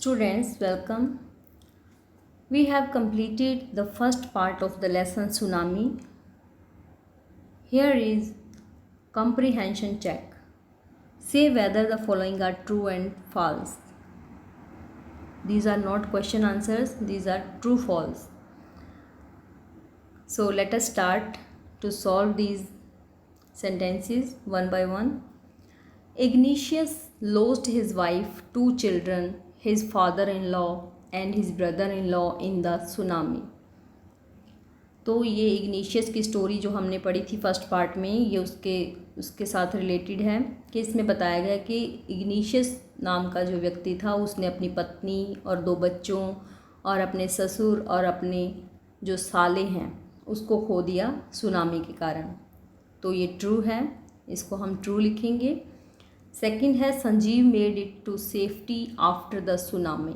Students, welcome. We have completed the first part of the lesson Tsunami. Here is comprehension check. Say whether the following are true and false. These are not question answers, these are true false. So let us start to solve these sentences one by one. Ignatius lost his wife, two children, his father-in-law and his brother-in-law in the tsunami. तो ये igneous की story जो हमने पढ़ी थी first part में, ये उसके साथ रिलेटेड है कि इसमें बताया गया कि इग्निशियस नाम का जो व्यक्ति था उसने अपनी पत्नी और दो बच्चों और अपने ससुर और अपने जो साले हैं उसको खो दिया सुनामी के कारण। तो ये ट्रू है, इसको हम ट्रू लिखेंगे। सेकंड है Sanjeev made it to safety after the tsunami,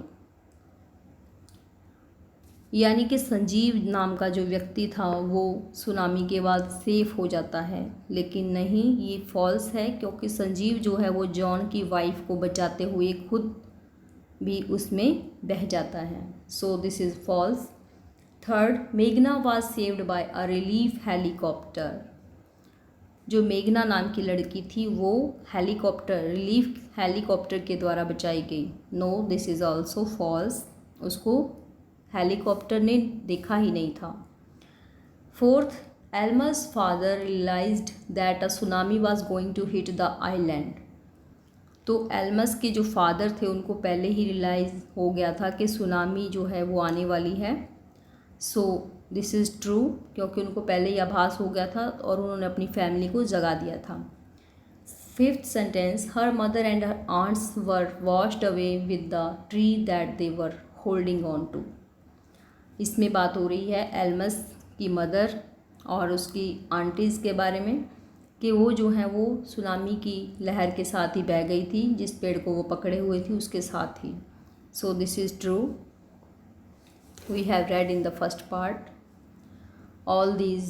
यानी कि संजीव नाम का जो व्यक्ति था वो सुनामी के बाद सेफ हो जाता है, लेकिन नहीं, ये फॉल्स है क्योंकि संजीव जो है वो जॉन की वाइफ को बचाते हुए खुद भी उसमें बह जाता है। सो दिस इज़ फॉल्स। थर्ड, मेघना was saved by a relief helicopter. जो मेघना नाम की लड़की थी वो रिलीफ हेलीकॉप्टर के द्वारा बचाई गई। No, this is also false, उसको हेलीकॉप्टर ने देखा ही नहीं था। Fourth, Elmas father realised that a tsunami was going to hit the island. तो एल्मस के जो फादर थे उनको पहले ही रियलाइज़ हो गया था कि सुनामी जो है वो आने वाली है। सो दिस इज़ ट्रू क्योंकि उनको पहले ही आभास हो गया था और उन्होंने अपनी फैमिली को जगा दिया था। Fifth sentence, her mother and her aunts were washed away with the tree that they were holding on to. इसमें बात हो रही है एल्मस की मदर और उसकी आंटीज़ के बारे में कि वो जो हैं वो सुनामी की लहर के साथ ही बह गई थी, जिस पेड़ को वो पकड़े हुए थी उसके साथ ही। So this is true. We have read in the first part all these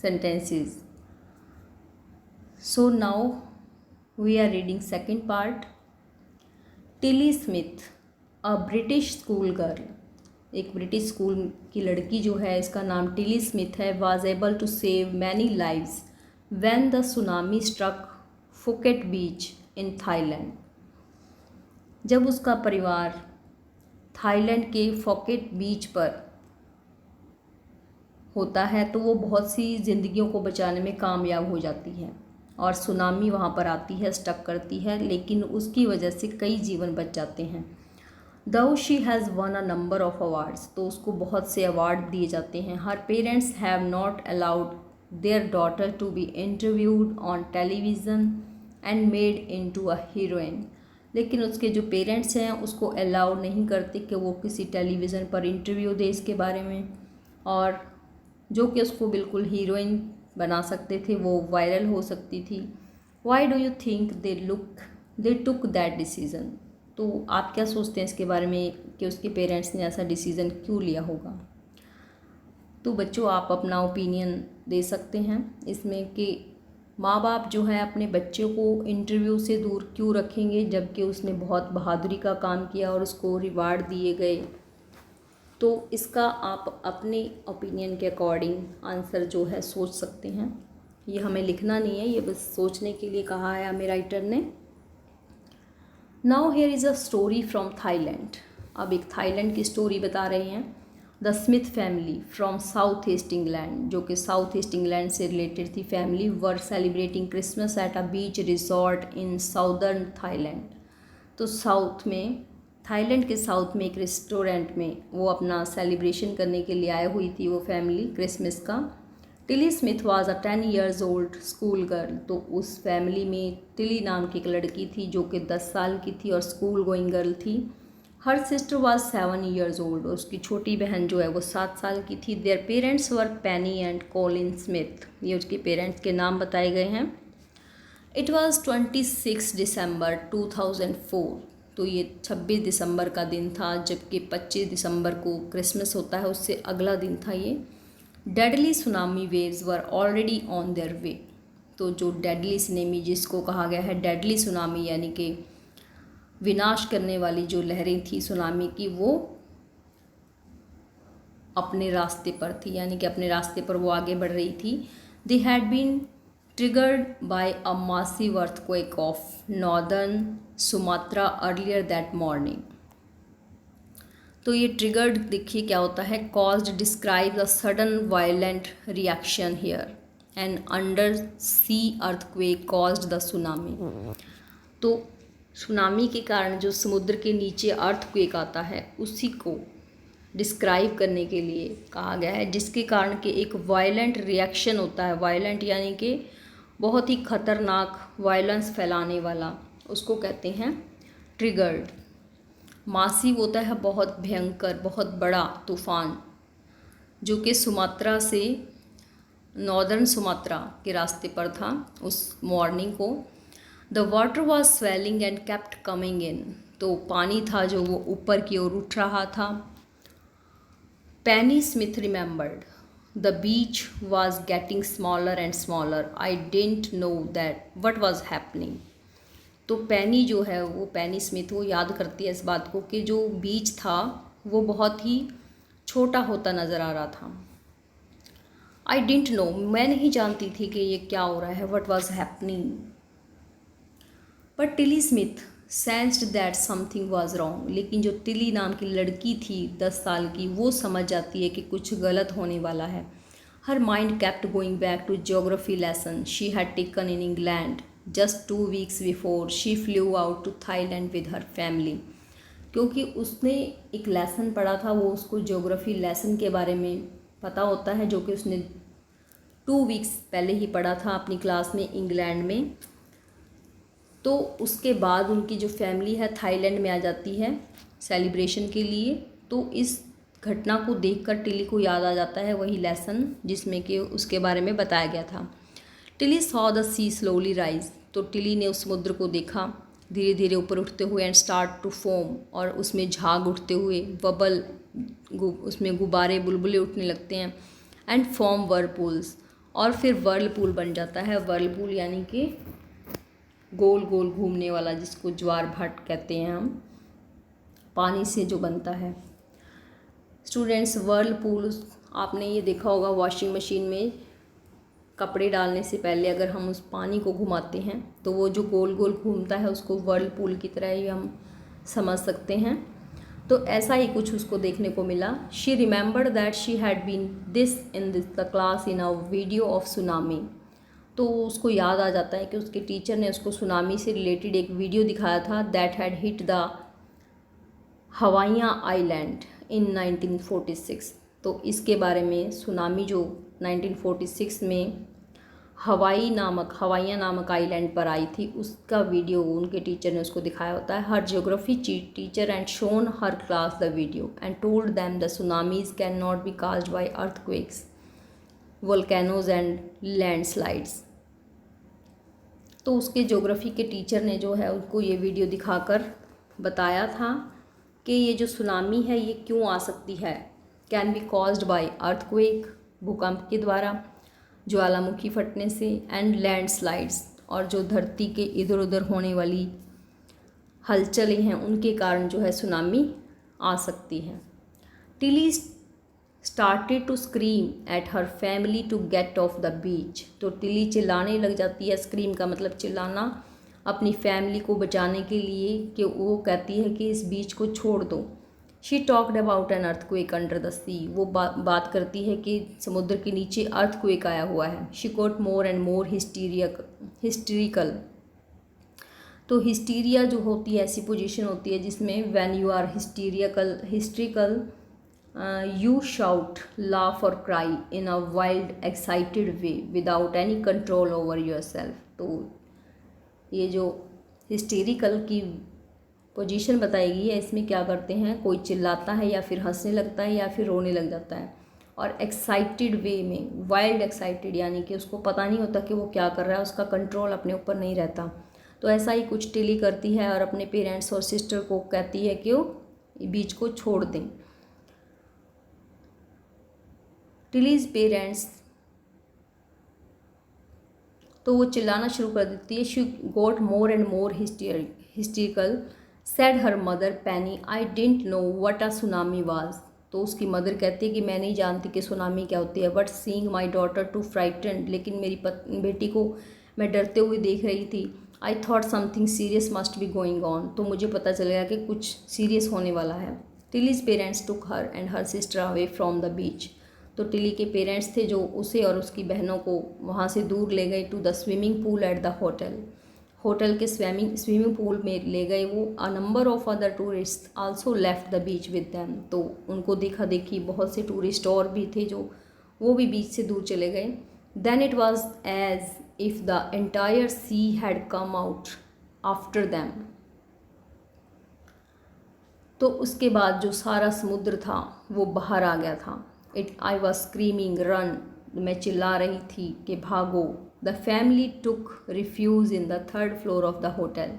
sentences. So now we are reading second part. Tilly Smith, a British school girl, एक ब्रिटिश स्कूल की लड़की जो है, इसका नाम टिली स्मिथ है, was able to save many lives when the tsunami struck Phuket beach in Thailand. जब उसका परिवार थाईलैंड के फोकेट बीच पर होता है तो वो बहुत सी ज़िंदगियों को बचाने में कामयाब हो जाती है और सुनामी वहाँ पर आती है, स्टक करती है, लेकिन उसकी वजह से कई जीवन बच जाते हैं। Though she has won a number of awards, तो उसको बहुत से अवार्ड दिए जाते हैं। Her parents have not allowed their daughter to be interviewed on television and made into a heroine, लेकिन उसके जो पेरेंट्स हैं उसको अलाउ नहीं करते कि वो किसी टेलीविज़न पर इंटरव्यू दे इसके बारे में, और जो कि उसको बिल्कुल हीरोइन बना सकते थे, वो वायरल हो सकती थी। Why do you think they took that decision. तो आप क्या सोचते हैं इसके बारे में कि उसके पेरेंट्स ने ऐसा डिसीज़न क्यों लिया होगा। तो बच्चों, आप अपना ओपिनियन दे सकते हैं इसमें कि माँ बाप जो है अपने बच्चे को इंटरव्यू से दूर क्यों रखेंगे जबकि उसने बहुत बहादुरी का काम किया और उसको रिवार्ड दिए गए। तो इसका आप अपने ओपिनियन के अकॉर्डिंग आंसर जो है सोच सकते हैं। ये हमें लिखना नहीं है, ये बस सोचने के लिए कहा है हमें राइटर ने। Now here is a story from Thailand. अब एक थाईलैंड की स्टोरी बता रहे हैं। The Smith family from south east England, जो कि साउथ ईस्ट इंग्लैंड से रिलेटेड थी family, were celebrating Christmas at a beach resort in southern Thailand. तो साउथ में, थाईलैंड के साउथ में एक रेस्टोरेंट में वो अपना सेलिब्रेशन करने के लिए आई हुई थी वो फैमिली क्रिसमस का। Tilly Smith was a 10 years old school girl. तो उस फैमिली में टिली नाम की एक लड़की थी जो कि 10 साल की थी और स्कूल गोइंग गर्ल थी। Her sister was 7 years old, उसकी छोटी बहन जो है वो 7 साल की थी। Their parents were Penney and Colin Smith, ये उसके पेरेंट्स के नाम बताए गए हैं। It was 26 December 2004। तो ये 26 दिसंबर का दिन था, जबकि 25 दिसंबर को क्रिसमस होता है, उससे अगला दिन था ये। Deadly tsunami waves were already on their way. तो जो डेडली सुनामी जिसको कहा गया है डेडली सुनामी, यानी कि विनाश करने वाली जो लहरें थी सुनामी की, वो अपने रास्ते पर थी, यानी कि अपने रास्ते पर वो आगे बढ़ रही थी। They had been triggered by a massive earthquake off northern Sumatra earlier that morning. तो ये ट्रिगर्ड देखिए क्या होता है, caused describe a sudden violent reaction here and under sea earthquake caused the tsunami. तो सुनामी के कारण जो समुद्र के नीचे अर्थक्वेक आता है उसी को डिस्क्राइब करने के लिए कहा गया है, जिसके कारण कि एक वायलेंट रिएक्शन होता है। वायलेंट यानी कि बहुत ही खतरनाक, वायलेंस फैलाने वाला, उसको कहते हैं ट्रिगर्ड। मासिव होता है बहुत भयंकर, बहुत बड़ा तूफान, जो कि सुमात्रा से नॉर्दर्न सुमात्रा के रास्ते पर था उस मॉर्निंग को। The water was swelling and kept coming in. तो पानी था जो वो ऊपर की ओर उठ रहा था। Penny Smith remembered the beach was getting smaller and smaller, I didn't know that what was happening. तो पेनी जो है, वो पेनी स्मिथ, वो याद करती है इस बात को कि जो बीच था वो बहुत ही छोटा होता नज़र आ रहा था। आई डिडंट नो, मैं नहीं जानती थी कि ये क्या हो रहा है, what was happening. But Tilly Smith sensed that something was wrong. लेकिन जो टिली नाम की लड़की थी 10 साल की, वो समझ जाती है कि कुछ गलत होने वाला है। Her mind kept going back to geography lesson she had taken in England just 2 weeks before she flew out to Thailand with her family. क्योंकि उसने एक लेसन पढ़ा था, वो उसको ज्योग्राफी लेसन के बारे में पता होता है, जो कि उसने 2 वीक्स पहले ही पढ़ा था अपनी क्लास में इंग्लैंड में। तो उसके बाद उनकी जो फैमिली है थाईलैंड में आ जाती है सेलिब्रेशन के लिए। तो इस घटना को देखकर टिली को याद आ जाता है वही लेसन जिसमें कि उसके बारे में बताया गया था। Tilly saw the sea slowly rise. तो टिली ने उस समुद्र को देखा धीरे धीरे ऊपर उठते हुए, एंड स्टार्ट टू फोम, और उसमें झाग उठते हुए, बबल, उसमें गुब्बारे बुलबुले उठने लगते हैं, एंड फॉर्म वर्लपूल्स, और फिर वर्लपूल बन जाता है। वर्लपूल यानी कि गोल गोल घूमने वाला, जिसको ज्वार भाट कहते हैं हम, पानी से जो बनता है। स्टूडेंट्स, वर्लपूल आपने ये देखा होगा वॉशिंग मशीन में कपड़े डालने से पहले अगर हम उस पानी को घुमाते हैं तो वो जो गोल गोल घूमता है उसको वर्लपूल की तरह ही हम समझ सकते हैं। तो ऐसा ही कुछ उसको देखने को मिला। She remembered that she had been this in this the class in a video of tsunami. तो उसको याद आ जाता है कि उसके टीचर ने उसको सुनामी से रिलेटेड एक वीडियो दिखाया था, that had hit the Hawaiian island in 1946। तो इसके बारे में, सुनामी जो 1946 में हवाइयाँ नामक आइलैंड पर आई थी, उसका वीडियो उनके टीचर ने उसको दिखाया होता है। Her geography teacher and shown her class the video and told them the tsunamis can not be caused by earthquakes, volcanoes and landslides. तो उसके ज्योग्राफी के टीचर ने जो है उनको ये वीडियो दिखाकर बताया था कि ये जो सुनामी है ये क्यों आ सकती है, can be caused by earthquake, भूकंप के द्वारा, ज्वालामुखी फटने से, एंड लैंडस्लाइड्स, और जो धरती के इधर उधर होने वाली हलचलें हैं उनके कारण जो है सुनामी आ सकती है। Tilly started to scream at her family to get off the beach. तो टिली चिल्लाने लग जाती है, स्क्रीम का मतलब चिल्लाना, अपनी फैमिली को बचाने के लिए, कि वो कहती है कि इस बीच को छोड़ दो। She talked about an earthquake under the sea. वो बात करती है कि समुद्र के नीचे अर्थक्वेक आया हुआ है। She got more and more hysterical. तो हिस्टीरिया जो होती है ऐसी पोजीशन होती है जिसमें when you are hysterical you shout, laugh or cry in a wild, excited way without any control over yourself। तो ये जो हिस्टेरिकल की पोजीशन बताई है इसमें क्या करते हैं, कोई चिल्लाता है या फिर हंसने लगता है या फिर रोने लग जाता है, और एक्साइटेड वे में, वाइल्ड एक्साइटेड यानी कि उसको पता नहीं होता कि वो क्या कर रहा है, उसका कंट्रोल अपने ऊपर नहीं रहता। तो ऐसा ही कुछ टिली करती है और अपने पेरेंट्स और सिस्टर को कहती है कि वो बीच को छोड़ दें। टिलीज पेरेंट्स, तो वो चिल्लाना शुरू कर देती है। She got more and more hysterical Said her mother Penny, I didn't know what a tsunami was. तो उसकी मदर कहती है कि मैं नहीं जानती कि सुनामी क्या होती है. But seeing my daughter too frightened, लेकिन मेरी बेटी को मैं डरते हुए देख रही थी. I thought something serious must be going on, तो मुझे पता चल गया कि कुछ सीरियस होने वाला है. Tilly's parents took her and her sister away from the beach. तो टिली के पेरेंट्स थे जो उसे और उसकी बहनों को वहाँ से दूर ले गए to the swimming pool at the hotel. Hotel के स्विमिंग पूल में ले गए वो. A number of other tourist also left the beach with them. तो उनको देखा देखी बहुत से टूरिस्ट और भी थे जो वो भी बीच से दूर चले गए. Then it was as if the entire sea had come out after them. तो उसके बाद जो सारा समुद्र था वो बाहर आ गया था. आई वॉज स्क्रीमिंग रन, मैं चिल्ला रही थी कि भागो. The family took refuse in the third floor of the hotel.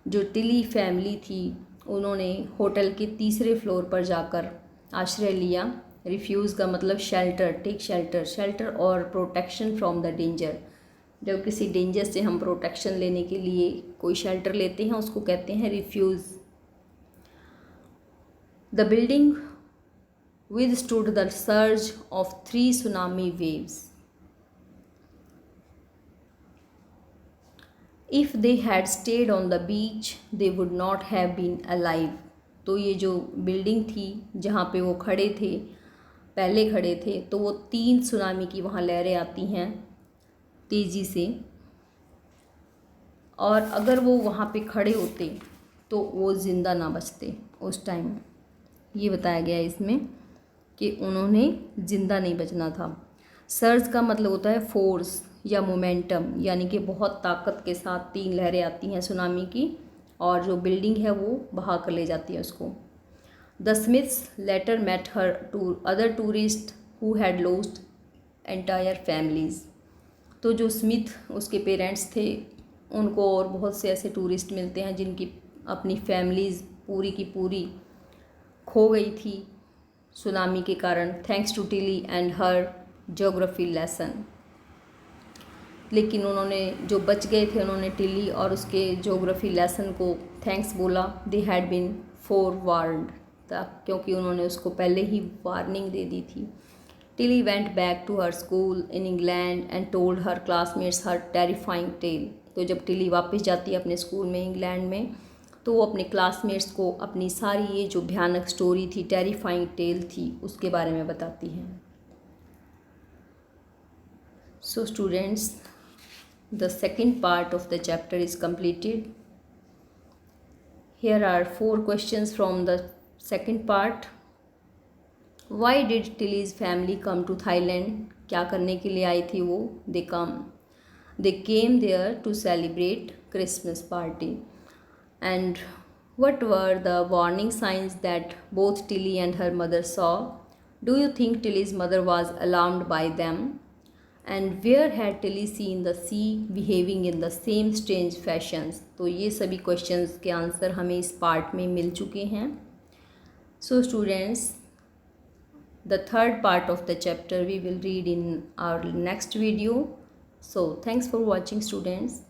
जो टिली फैमिली थी उन्होंने होटल के तीसरे फ्लोर पर जाकर आश्रय लिया. रिफ्यूज़ का मतलब शेल्टर, टेक शेल्टर. शेल्टर और प्रोटेक्शन फ्रॉम द डेंजर. जब किसी डेंजर से हम प्रोटेक्शन लेने के लिए कोई शेल्टर लेते हैं उसको कहते हैं refuse. The building withstood the surge of 3 tsunami waves. If they had stayed on the beach, they would not have been alive. तो ये जो बिल्डिंग थी जहाँ पे वो खड़े थे, पहले खड़े थे, तो वो 3 सुनामी की वहाँ लहरें आती हैं तेज़ी से, और अगर वो वहाँ पे खड़े होते तो वो ज़िंदा ना बचते उस टाइम. ये बताया गया है इसमें कि उन्होंने ज़िंदा नहीं बचना था. सर्ज का मतलब होता है फोर्स या मोमेंटम, यानी कि बहुत ताकत के साथ 3 लहरें आती हैं सुनामी की और जो बिल्डिंग है वो बहा कर ले जाती है उसको. The Smiths later met her two other tourist who had lost entire families. तो जो स्मिथ उसके पेरेंट्स थे उनको और बहुत से ऐसे टूरिस्ट मिलते हैं जिनकी अपनी फैमिलीज़ पूरी की पूरी खो गई थी सुनामी के कारण. Thanks to Tilly and her geography lesson. लेकिन उन्होंने जो बच गए थे उन्होंने टिली और उसके ज्योग्राफी लेसन को थैंक्स बोला. दे हैड बीन फोरवार्न्ड, क्योंकि उन्होंने उसको पहले ही वार्निंग दे दी थी. Tilly went back to her school in England and told her classmates her terrifying tale. तो जब टिली वापस जाती है अपने स्कूल में इंग्लैंड में तो वो अपने क्लासमेट्स को अपनी सारी ये जो भयानक स्टोरी थी, टेरिफाइंग टेल थी, उसके बारे में बताती हैं. So students, the second part of the chapter is completed. Here are 4 questions from the second part. Why did Tilly's family come to Thailand? क्या करने के लिए आई थी वो? They came there to celebrate Christmas party. And what were the warning signs that both Tilly and her mother saw? Do you think Tilly's mother was alarmed by them? And where had Tilly seen the sea behaving in the same strange fashions? तो ये सभी questions के answer हमें इस part में मिल चुके हैं. So students, the third part of the chapter we will read in our next video. So thanks for watching students.